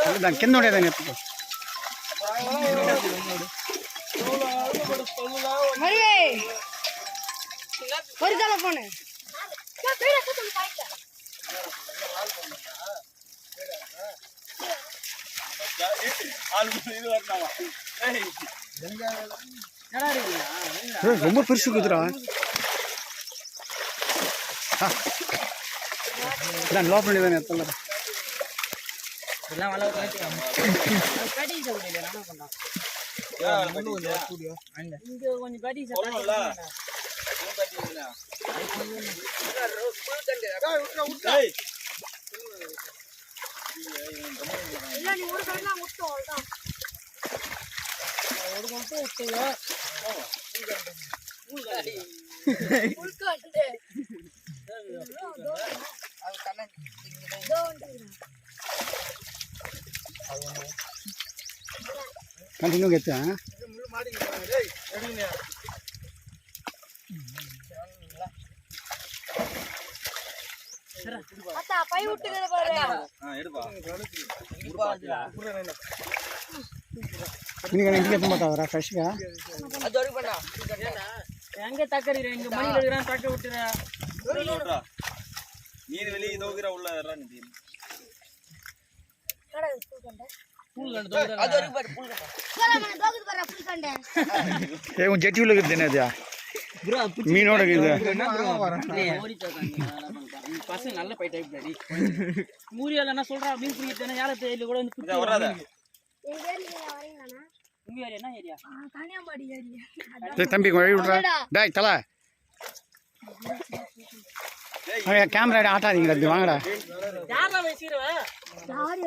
அதுதான் கிண்ணோடைய தான் எடுத்துக்கோ. ஒரு தலை போன ரொம்ப பெருசு குதுரா. லோப்பல் தானே எடுத்துல कंटिन्यू कहते हैं அத்தா பை விட்டுக்குது பாரு. இன்னைக்கு எனக்கு ஏத்த மாட்டாவரா ஃப்ரெஷ்ஷா அது வரை பண்ணா எங்க தக்கறீங்க இங்க மணில இருக்கறான் தக்க விட்டுறா நீர் வெளிய தோக்குற உள்ள ஏறா நீ கடை புல் கண்ட அது வரை பாரு புல் கண்ட கேளங்க தோக்குது பாரு புல் கண்ட ஏ உன் ஜெட்டி உள்ள இருக்குது என்னது ப்ரோ மீனோட இருக்குது என்ன ப்ரோ ஓடி தோக்காங்க நீ பசங்க நல்ல பை டைப் டடி மூரியால என்ன சொல்றா மீன் பிடிக்கிறதுனா யார தேயில கூட வந்து குட்டி வராத எங்க ஏரியா வரீங்களானா உங்க ஏரியா என்ன ஏரியா கனியாம்பாடி ஏரியா தம்பி வழி விடுறா டேய் தல கேமரா ஆட்டாதீங்கடா வாங்கடா யாரா பேசிறவ யார்